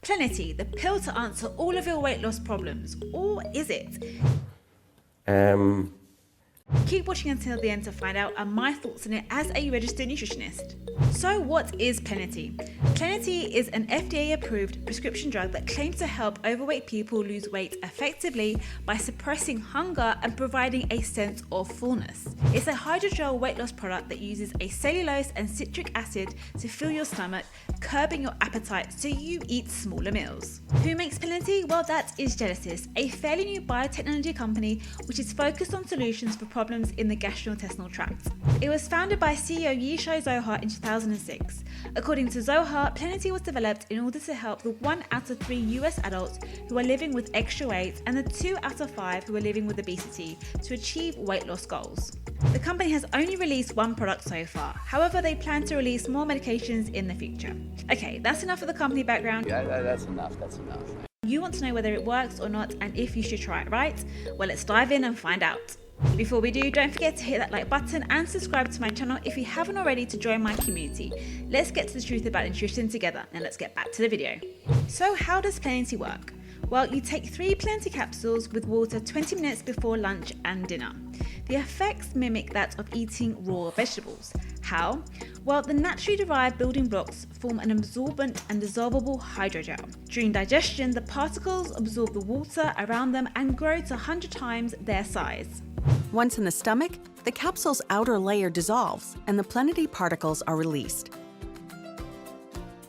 Plenity, the pill to answer all of your weight loss problems. Or is it? Keep watching until the end to find out my thoughts on it as a registered nutritionist. So what is Plenity? Plenity is an FDA-approved prescription drug that claims to help overweight people lose weight effectively by suppressing hunger and providing a sense of fullness. It's a hydrogel weight loss product that uses a cellulose and citric acid to fill your stomach, curbing your appetite so you eat smaller meals. Who makes Plenity? Well, that is Genesis, a fairly new biotechnology company which is focused on solutions for problems in the gastrointestinal tract. It was founded by CEO Yisho Zohar in 2006. According to Zohar, Plenity was developed in order to help the 1 out of 3 US adults who are living with extra weight and the 2 out of 5 who are living with obesity to achieve weight loss goals. The company has only released one product so far. However, they plan to release more medications in the future. Okay, that's enough of the company background. Yeah, that's enough. You want to know whether it works or not and if you should try it, right? Well, let's dive in and find out. Before we do, don't forget to hit that like button and subscribe to my channel if you haven't already to join my community. Let's get to the truth about nutrition together and let's get back to the video. So how does Plenity work? Well, you take 3 Plenity capsules with water 20 minutes before lunch and dinner. The effects mimic that of eating raw vegetables. How? Well, the naturally derived building blocks form an absorbent and dissolvable hydrogel. During digestion, the particles absorb the water around them and grow to 100 times their size. Once in the stomach, the capsule's outer layer dissolves and the Plenity particles are released.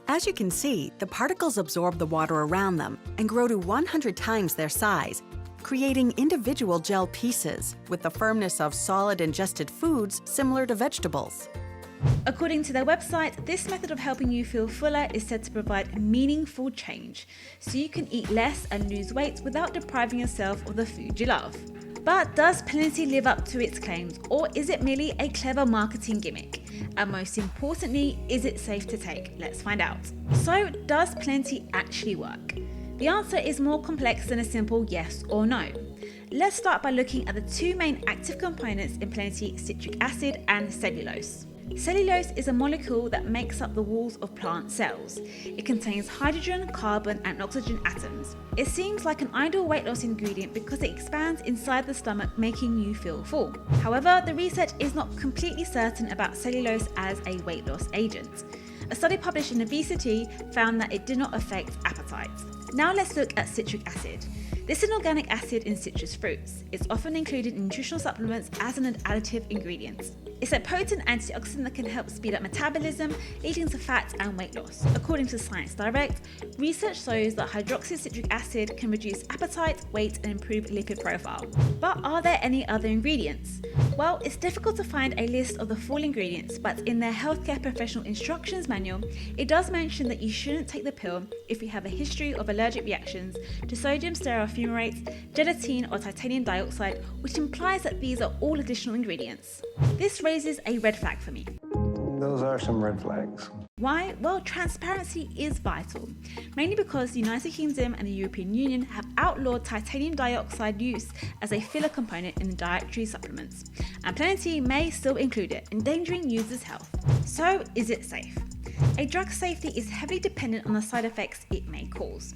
As you can see, the particles absorb the water around them and grow to 100 times their size, creating individual gel pieces with the firmness of solid ingested foods similar to vegetables. According to their website, this method of helping you feel fuller is said to provide meaningful change, so you can eat less and lose weight without depriving yourself of the food you love. But does Plenity live up to its claims, or is it merely a clever marketing gimmick? And most importantly, is it safe to take? Let's find out. So, does Plenity actually work? The answer is more complex than a simple yes or no. Let's start by looking at the 2 main active components in Plenity: citric acid and cellulose. Cellulose is a molecule that makes up the walls of plant cells. It contains hydrogen, carbon, and oxygen atoms. It seems like an ideal weight loss ingredient because it expands inside the stomach, making you feel full. However, the research is not completely certain about cellulose as a weight loss agent. A study published in Obesity found that it did not affect appetite. Now let's look at citric acid. This is an organic acid in citrus fruits. It's often included in nutritional supplements as an additive ingredient. It's a potent antioxidant that can help speed up metabolism, leading to fat and weight loss. According to Science Direct, research shows that hydroxycitric acid can reduce appetite, weight, and improve lipid profile. But are there any other ingredients? Well, it's difficult to find a list of the full ingredients, but in their healthcare professional instructions manual, it does mention that you shouldn't take the pill if you have a history of allergic reactions to sodium stearofumarate, gelatin, or titanium dioxide, which implies that these are all additional ingredients. This raises a red flag for me. Those are some red flags. Why? Well, transparency is vital, mainly because the United Kingdom and the European Union have outlawed titanium dioxide use as a filler component in dietary supplements, and Plenity may still include it, endangering users' health. So, is it safe? A drug's safety is heavily dependent on the side effects it may cause.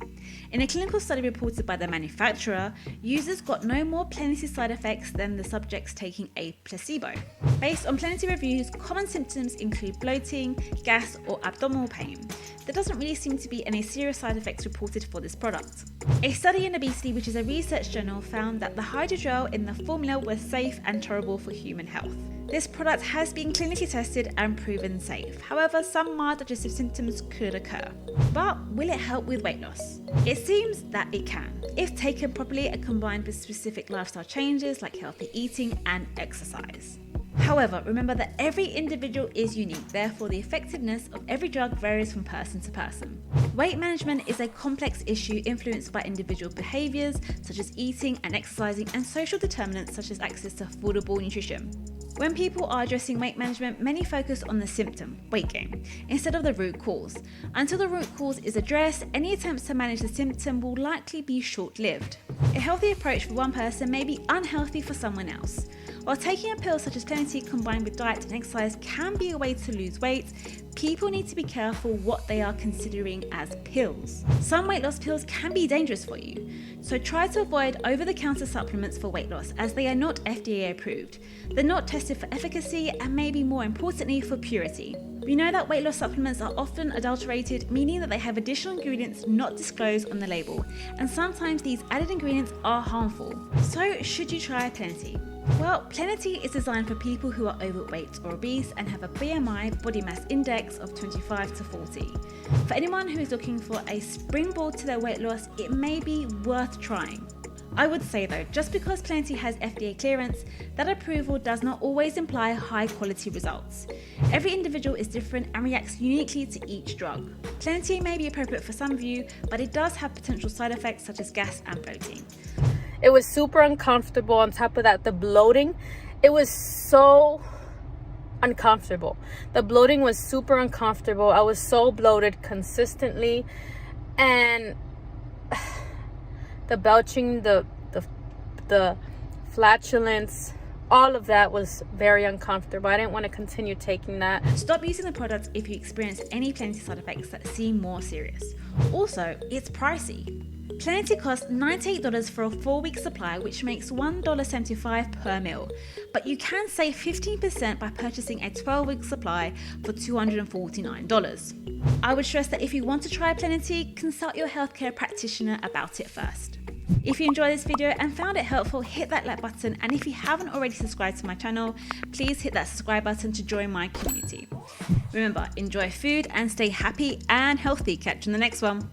In a clinical study reported by the manufacturer, users got no more Plenity side effects than the subjects taking a placebo. Based on Plenity reviews, common symptoms include bloating, gas, or abdominal pain. There doesn't really seem to be any serious side effects reported for this product. A study in Obesity, which is a research journal, found that the hydrogel in the formula was safe and tolerable for human health. This product has been clinically tested and proven safe. However, some mild digestive symptoms could occur. But will it help with weight loss? It seems that it can, if taken properly and combined with specific lifestyle changes like healthy eating and exercise. However, remember that every individual is unique, therefore the effectiveness of every drug varies from person to person. Weight management is a complex issue influenced by individual behaviours such as eating and exercising, and social determinants such as access to affordable nutrition. When people are addressing weight management, many focus on the symptom, weight gain, instead of the root cause. Until the root cause is addressed, any attempts to manage the symptom will likely be short-lived. A healthy approach for one person may be unhealthy for someone else. While taking a pill such as Plenity combined with diet and exercise can be a way to lose weight, people need to be careful what they are considering as pills. Some weight loss pills can be dangerous for you, so try to avoid over-the-counter supplements for weight loss as they are not FDA approved. They're not tested for efficacy and maybe more importantly for purity. We know that weight loss supplements are often adulterated, meaning that they have additional ingredients not disclosed on the label, and sometimes these added ingredients are harmful. So should you try Plenity? Well, Plenity is designed for people who are overweight or obese and have a BMI body mass index of 25 to 40. For anyone who is looking for a springboard to their weight loss, it may be worth trying. I would say though, just because Plenity has FDA clearance, that approval does not always imply high quality results. Every individual is different and reacts uniquely to each drug. Plenity may be appropriate for some of you, but it does have potential side effects such as gas and bloating. It was super uncomfortable. On top of that, the bloating, it was so uncomfortable. The bloating was super uncomfortable. I was so bloated consistently, and the belching, the flatulence, all of that was very uncomfortable. I didn't want to continue taking that. Stop using the product if you experience any Plenity side effects that seem more serious. Also, it's pricey. Plenity costs $98 for a 4-week supply, which makes $1.75 per meal. But you can save 15% by purchasing a 12-week supply for $249. I would stress that if you want to try Plenity, consult your healthcare practitioner about it first. If you enjoyed this video and found it helpful, hit that like button, and if you haven't already subscribed to my channel, please hit that subscribe button to join my community. Remember, enjoy food and stay happy and healthy. Catch you in the next one.